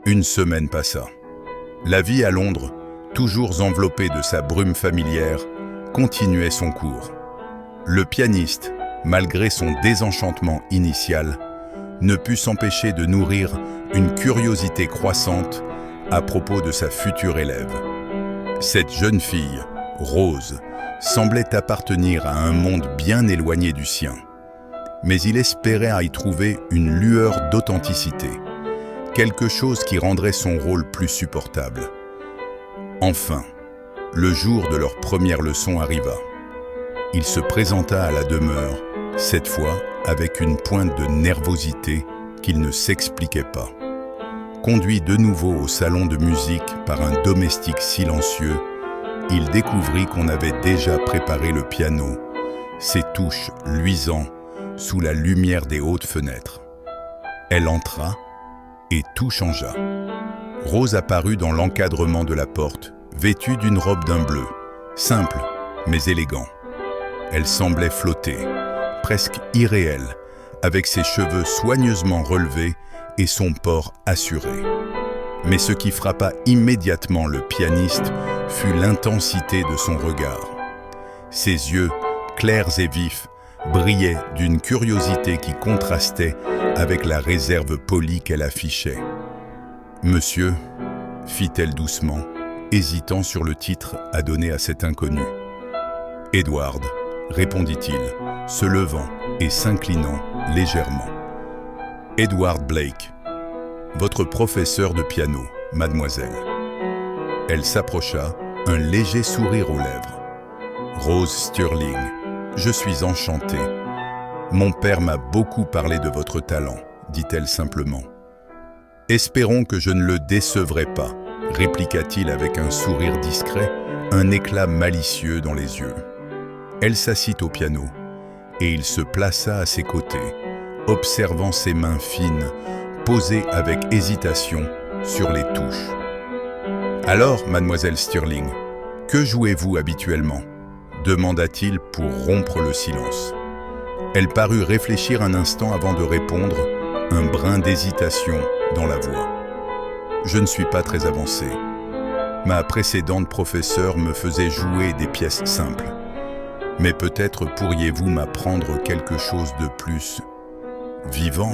Une semaine passa. La vie à Londres, toujours enveloppée de sa brume familière, continuait son cours. Le pianiste, malgré son désenchantement initial, ne put s'empêcher de nourrir une curiosité croissante à propos de sa future élève. Cette jeune fille, Rose, semblait appartenir à un monde bien éloigné du sien. Mais il espérait à y trouver une lueur d'authenticité, quelque chose qui rendrait son rôle plus supportable. Enfin, le jour de leur première leçon arriva. Il se présenta à la demeure, cette fois avec une pointe de nervosité qu'il ne s'expliquait pas. Conduit de nouveau au salon de musique par un domestique silencieux, il découvrit qu'on avait déjà préparé le piano, ses touches luisant sous la lumière des hautes fenêtres. Elle entra et tout changea. Rose apparut dans l'encadrement de la porte, vêtue d'une robe d'un bleu, simple mais élégant. Elle semblait flotter, presque irréelle, avec ses cheveux soigneusement relevés et son port assuré. Mais ce qui frappa immédiatement le pianiste fut l'intensité de son regard. Ses yeux, clairs et vifs, brillaient d'une curiosité qui contrastait avec la réserve polie qu'elle affichait. « Monsieur », fit-elle doucement, hésitant sur le titre à donner à cet inconnu. « Edward », répondit-il, se levant et s'inclinant légèrement. « Edward Blake, votre professeur de piano, mademoiselle. » Elle s'approcha, un léger sourire aux lèvres. « Rose Stirling, je suis enchantée. Mon père m'a beaucoup parlé de votre talent, dit-elle simplement. « Espérons que je ne le décevrai pas, répliqua-t-il avec un sourire discret, un éclat malicieux dans les yeux. Elle s'assit au piano, et il se plaça à ses côtés, observant ses mains fines, posées avec hésitation sur les touches. « Alors, mademoiselle Stirling, que jouez-vous habituellement ?» demanda-t-il pour rompre le silence. Elle parut réfléchir un instant avant de répondre, un brin d'hésitation dans la voix. « Je ne suis pas très avancé. Ma précédente professeure me faisait jouer des pièces simples. Mais peut-être pourriez-vous m'apprendre quelque chose de plus vivant ?»